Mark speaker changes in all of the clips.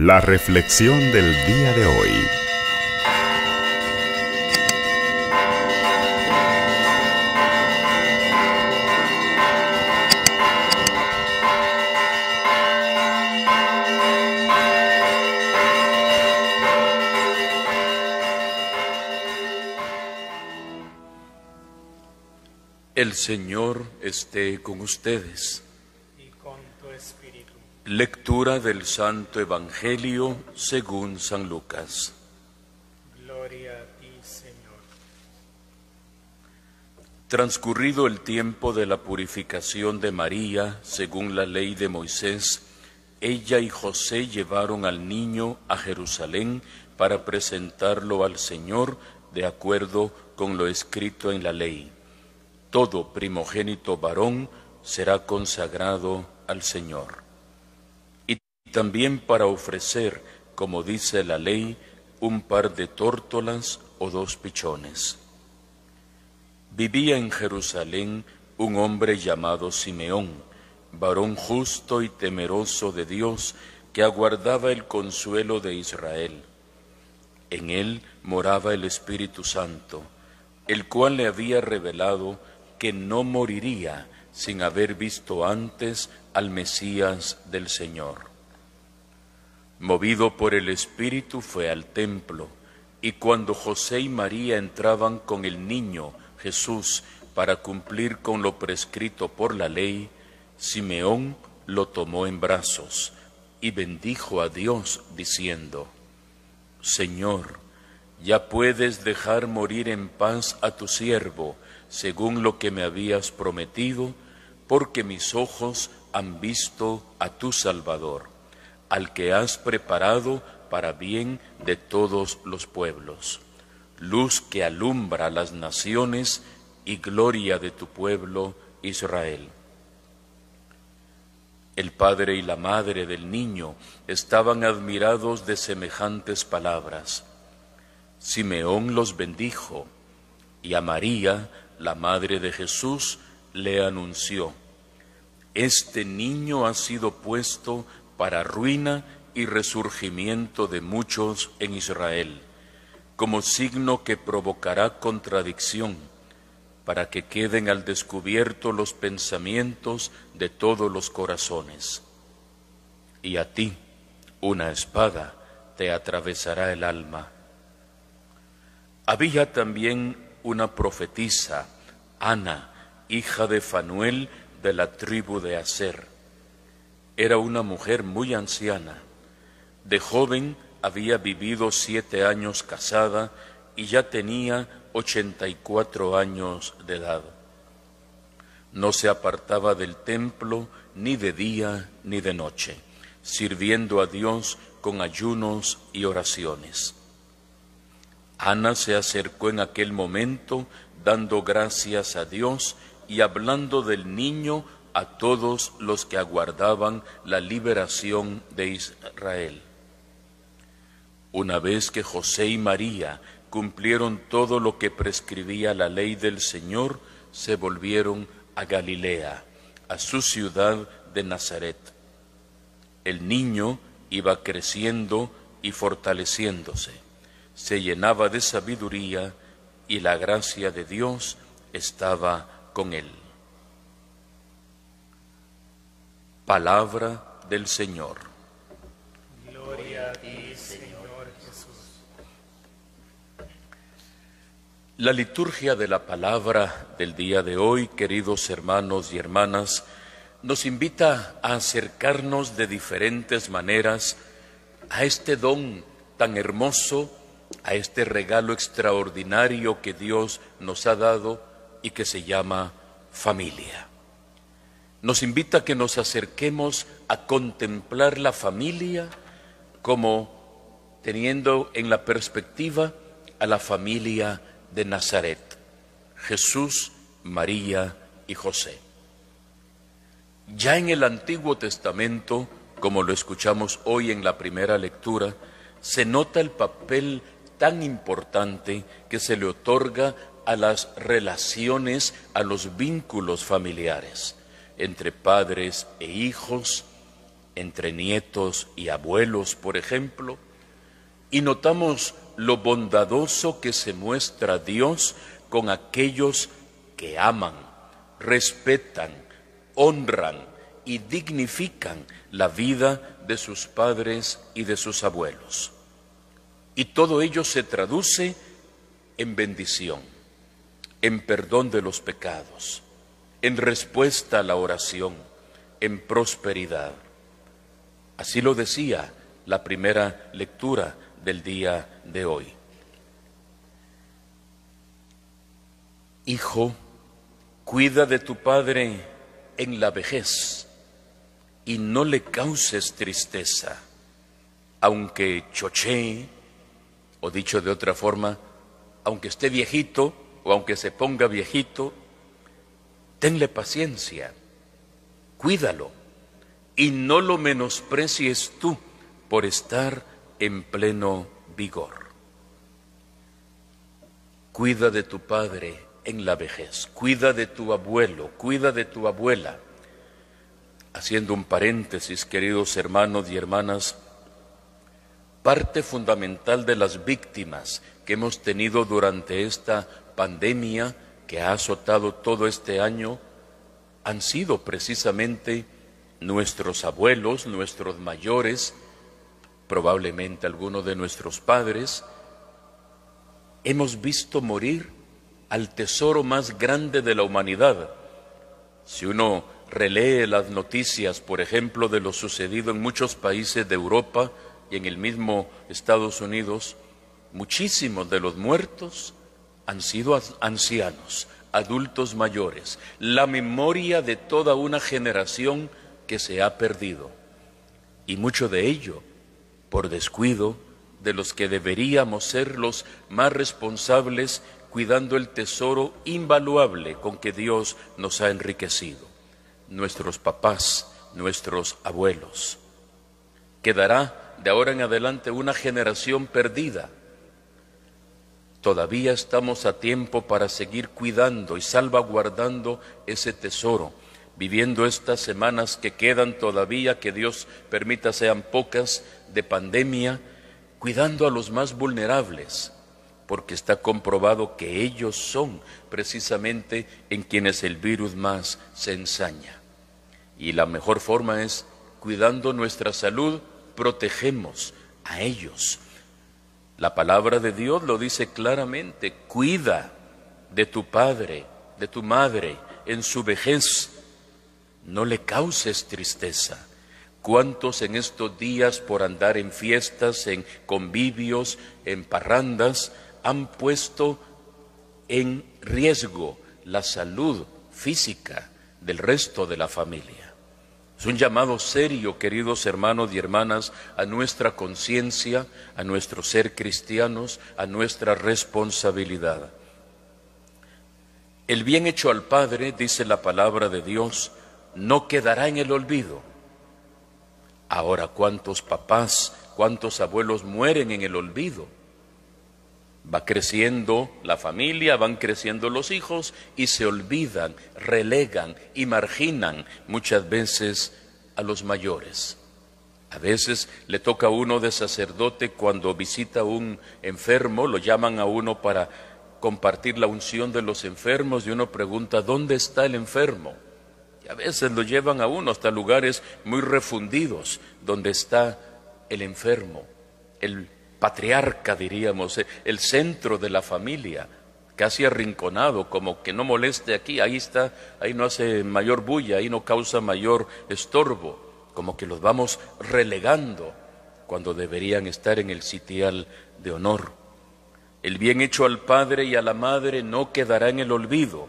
Speaker 1: La reflexión del día de hoy.
Speaker 2: El Señor esté con ustedes.
Speaker 3: Y con tu espíritu.
Speaker 2: Lectura del Santo Evangelio según San Lucas.
Speaker 3: Gloria a ti, Señor.
Speaker 2: Transcurrido el tiempo de la purificación de María, según la ley de Moisés, ella y José llevaron al niño a Jerusalén para presentarlo al Señor de acuerdo con lo escrito en la ley. Todo primogénito varón será consagrado al Señor. Y también para ofrecer, como dice la ley, un par de tórtolas o 2 pichones. Vivía en Jerusalén un hombre llamado Simeón, varón justo y temeroso de Dios, que aguardaba el consuelo de Israel. En él moraba el Espíritu Santo, el cual le había revelado que no moriría sin haber visto antes al Mesías del Señor. Movido por el Espíritu fue al templo, y cuando José y María entraban con el niño Jesús para cumplir con lo prescrito por la ley, Simeón lo tomó en brazos y bendijo a Dios diciendo: Señor, ya puedes dejar morir en paz a tu siervo, según lo que me habías prometido, porque mis ojos han visto a tu Salvador, al que has preparado para bien de todos los pueblos, luz que alumbra a las naciones y gloria de tu pueblo Israel. El padre y la madre del niño estaban admirados de semejantes palabras. Simeón los bendijo, y a María, la madre de Jesús, le anunció: Este niño ha sido puesto para ruina y resurgimiento de muchos en Israel, como signo que provocará contradicción, para que queden al descubierto los pensamientos de todos los corazones. Y a ti, una espada te atravesará el alma. Había también una profetisa, Ana, hija de Fanuel, de la tribu de Aser. Era una mujer muy anciana. De joven había vivido 7 años casada y ya tenía 84 años de edad. No se apartaba del templo ni de día ni de noche, sirviendo a Dios con ayunos y oraciones. Ana se acercó en aquel momento, dando gracias a Dios y hablando del niño a todos los que aguardaban la liberación de Israel. Una vez que José y María cumplieron todo lo que prescribía la ley del Señor, se volvieron a Galilea, a su ciudad de Nazaret. El niño iba creciendo y fortaleciéndose. Se llenaba de sabiduría y la gracia de Dios estaba con él. Palabra del Señor.
Speaker 3: Gloria a ti, Señor Jesús.
Speaker 2: La liturgia de la palabra del día de hoy, queridos hermanos y hermanas, nos invita a acercarnos de diferentes maneras a este don tan hermoso, a este regalo extraordinario que Dios nos ha dado y que se llama familia. Nos invita a que nos acerquemos a contemplar la familia como teniendo en la perspectiva a la familia de Nazaret, Jesús, María y José. Ya en el Antiguo Testamento, como lo escuchamos hoy en la primera lectura, se nota el papel tan importante que se le otorga a las relaciones, a los vínculos familiares, entre padres e hijos, entre nietos y abuelos, por ejemplo, y notamos lo bondadoso que se muestra Dios con aquellos que aman, respetan, honran y dignifican la vida de sus padres y de sus abuelos. Y todo ello se traduce en bendición, en perdón de los pecados, en respuesta a la oración, en prosperidad. Así lo decía la primera lectura del día de hoy. Hijo, cuida de tu padre en la vejez y no le causes tristeza, aunque chochee, o dicho de otra forma, aunque esté viejito o aunque se ponga viejito, tenle paciencia, cuídalo y no lo menosprecies tú por estar en pleno vigor. Cuida de tu padre en la vejez, cuida de tu abuelo, cuida de tu abuela. Haciendo un paréntesis, queridos hermanos y hermanas, parte fundamental de las víctimas que hemos tenido durante esta pandemia que ha azotado todo este año han sido precisamente nuestros abuelos, nuestros mayores, probablemente algunos de nuestros padres. Hemos visto morir al tesoro más grande de la humanidad. Si uno relee las noticias, por ejemplo, de lo sucedido en muchos países de Europa y en el mismo Estados Unidos, muchísimos de los muertos han sido ancianos, adultos mayores, la memoria de toda una generación que se ha perdido, y mucho de ello por descuido de los que deberíamos ser los más responsables, cuidando el tesoro invaluable con que Dios nos ha enriquecido, nuestros papás, nuestros abuelos. Quedará de ahora en adelante una generación perdida. Todavía estamos a tiempo para seguir cuidando y salvaguardando ese tesoro, viviendo estas semanas que quedan todavía, que Dios permita sean pocas, de pandemia, cuidando a los más vulnerables, porque está comprobado que ellos son precisamente en quienes el virus más se ensaña. Y la mejor forma es, cuidando nuestra salud, protegemos a ellos. La palabra de Dios lo dice claramente: cuida de tu padre, de tu madre, en su vejez, no le causes tristeza. ¿Cuántos en estos días, por andar en fiestas, en convivios, en parrandas, han puesto en riesgo la salud física del resto de la familia? Es un llamado serio, queridos hermanos y hermanas, a nuestra conciencia, a nuestro ser cristianos, a nuestra responsabilidad. El bien hecho al Padre, dice la palabra de Dios, no quedará en el olvido. Ahora, ¿cuántos papás, cuántos abuelos mueren en el olvido? Va creciendo la familia, van creciendo los hijos y se olvidan, relegan y marginan muchas veces a los mayores. A veces le toca a uno de sacerdote cuando visita a un enfermo, lo llaman a uno para compartir la unción de los enfermos y uno pregunta, ¿dónde está el enfermo? Y a veces lo llevan a uno hasta lugares muy refundidos donde está el enfermo, el patriarca, diríamos, el centro de la familia, casi arrinconado, como que no moleste aquí, ahí está, ahí no hace mayor bulla, ahí no causa mayor estorbo, como que los vamos relegando cuando deberían estar en el sitial de honor. El bien hecho al padre y a la madre no quedará en el olvido,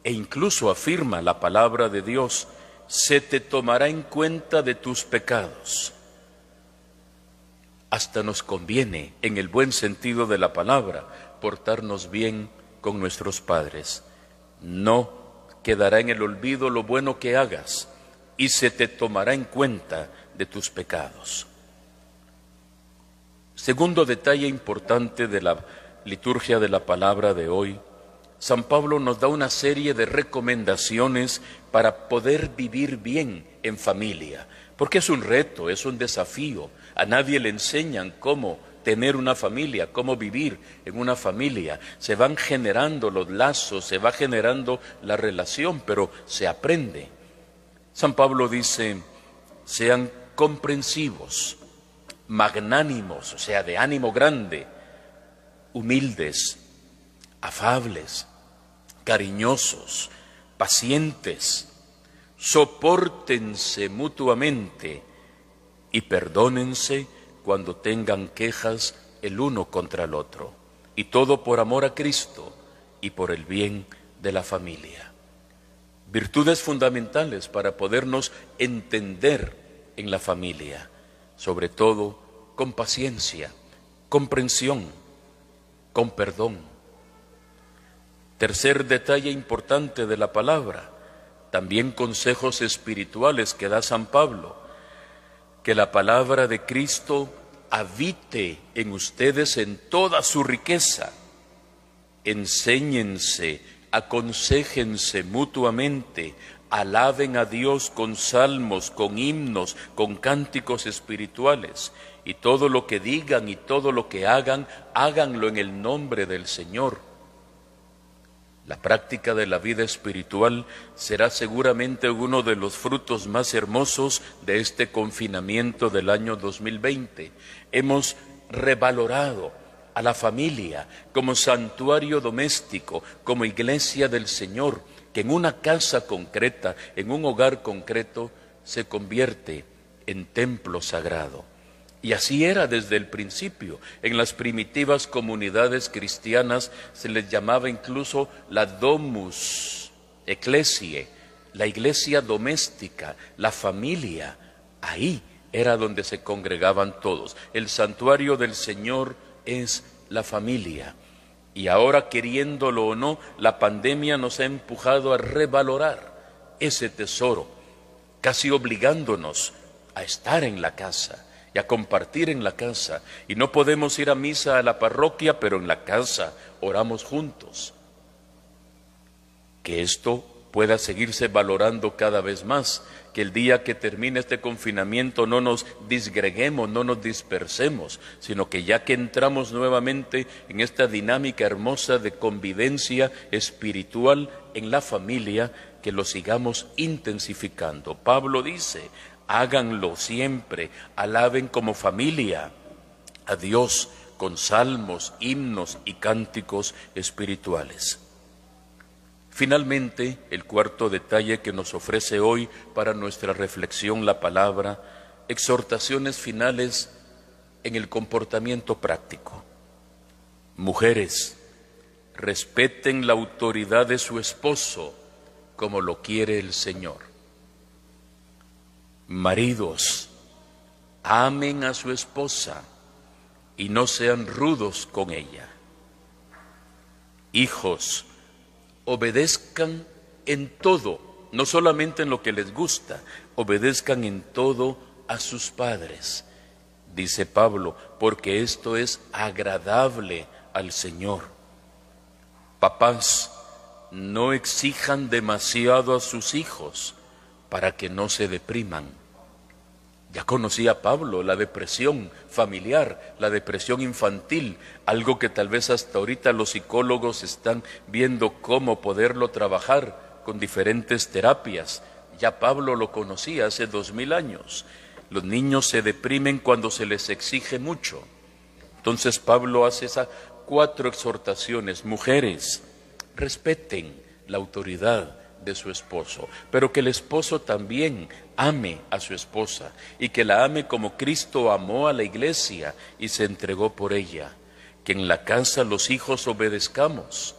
Speaker 2: e incluso afirma la palabra de Dios, se te tomará en cuenta de tus pecados. Hasta nos conviene, en el buen sentido de la palabra, portarnos bien con nuestros padres. No quedará en el olvido lo bueno que hagas y se te tomará en cuenta de tus pecados. Segundo detalle importante de la liturgia de la palabra de hoy, San Pablo nos da una serie de recomendaciones para poder vivir bien en familia, Porque es un reto, es un desafío. A nadie le enseñan cómo tener una familia, cómo vivir en una familia. Se van generando los lazos, se va generando la relación, pero se aprende. San Pablo dice, sean comprensivos, magnánimos, o sea, de ánimo grande, humildes, afables, cariñosos, pacientes, sopórtense mutuamente y perdónense cuando tengan quejas el uno contra el otro, y todo por amor a Cristo y por el bien de la familia. Virtudes fundamentales para podernos entender en la familia, sobre todo con paciencia, comprensión, con perdón. Tercer detalle importante de la palabra, también consejos espirituales que da San Pablo, que la palabra de Cristo habite en ustedes en toda su riqueza. Enséñense, aconséjense mutuamente, alaben a Dios con salmos, con himnos, con cánticos espirituales, y todo lo que digan y todo lo que hagan, háganlo en el nombre del Señor. La práctica de la vida espiritual será seguramente uno de los frutos más hermosos de este confinamiento del año 2020. Hemos revalorado a la familia como santuario doméstico, como iglesia del Señor, que en una casa concreta, en un hogar concreto, se convierte en templo sagrado. Y así era desde el principio. En las primitivas comunidades cristianas se les llamaba incluso la domus ecclesiae, la iglesia doméstica, la familia. Ahí era donde se congregaban todos. El santuario del Señor es la familia. Y ahora, queriéndolo o no, la pandemia nos ha empujado a revalorar ese tesoro, casi obligándonos a estar en la casa y a compartir en la casa. Y no podemos ir a misa a la parroquia, pero en la casa oramos juntos. Que esto pueda seguirse valorando cada vez más, que el día que termine este confinamiento no nos disgreguemos, no nos dispersemos, sino que ya que entramos nuevamente en esta dinámica hermosa de convivencia espiritual en la familia, que lo sigamos intensificando. Pablo dice, háganlo siempre, alaben como familia a Dios con salmos, himnos y cánticos espirituales. Finalmente, el cuarto detalle que nos ofrece hoy para nuestra reflexión la palabra, exhortaciones finales en el comportamiento práctico. Mujeres, respeten la autoridad de su esposo como lo quiere el Señor. Maridos, amen a su esposa y no sean rudos con ella. Hijos, obedezcan en todo, no solamente en lo que les gusta, obedezcan en todo a sus padres, dice Pablo, porque esto es agradable al Señor. Papás, no exijan demasiado a sus hijos para que no se depriman. Ya conocía Pablo la depresión familiar, la depresión infantil, algo que tal vez hasta ahorita los psicólogos están viendo cómo poderlo trabajar con diferentes terapias. Ya Pablo lo conocía hace 2000 años. Los niños se deprimen cuando se les exige mucho. Entonces Pablo hace esas 4 exhortaciones. Mujeres, respeten la autoridad de su esposo, pero que el esposo también ame a su esposa y que la ame como Cristo amó a la iglesia y se entregó por ella. Que en la casa los hijos obedezcamos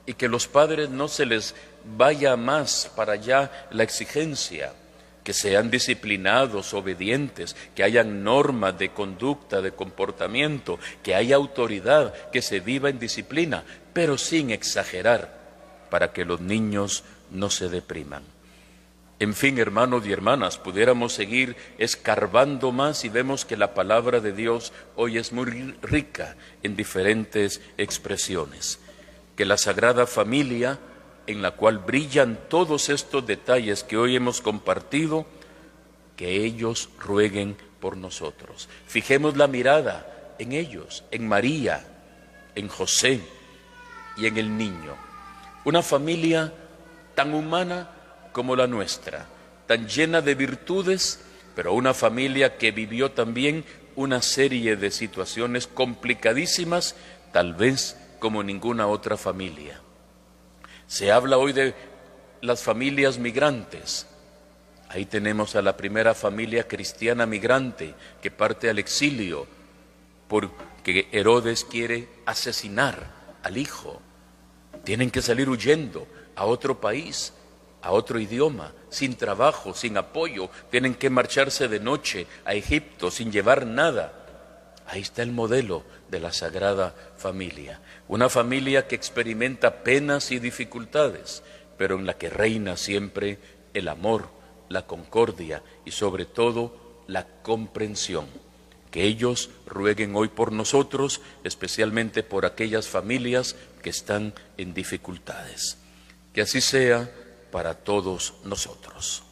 Speaker 2: y que los padres no se les vaya más para allá la exigencia, que sean disciplinados, obedientes, que hayan normas de conducta, de comportamiento, que haya autoridad, que se viva en disciplina, pero sin exagerar, para que los niños no se depriman. En fin, hermanos y hermanas, pudiéramos seguir escarbando más y vemos que la palabra de Dios hoy es muy rica en diferentes expresiones. Que la Sagrada Familia, en la cual brillan todos estos detalles que hoy hemos compartido, que ellos rueguen por nosotros. Fijemos la mirada en ellos, en María, en José y en el niño. Una familia tan humana como la nuestra, tan llena de virtudes, pero una familia que vivió también una serie de situaciones complicadísimas, tal vez como ninguna otra familia. Se habla hoy de las familias migrantes. Ahí tenemos a la primera familia cristiana migrante que parte al exilio porque Herodes quiere asesinar al hijo. Tienen que salir huyendo a otro país, a otro idioma, sin trabajo, sin apoyo. Tienen que marcharse de noche a Egipto sin llevar nada. Ahí está el modelo de la Sagrada Familia. Una familia que experimenta penas y dificultades, pero en la que reina siempre el amor, la concordia y sobre todo la comprensión. Que ellos rueguen hoy por nosotros, especialmente por aquellas familias que están en dificultades. Que así sea para todos nosotros.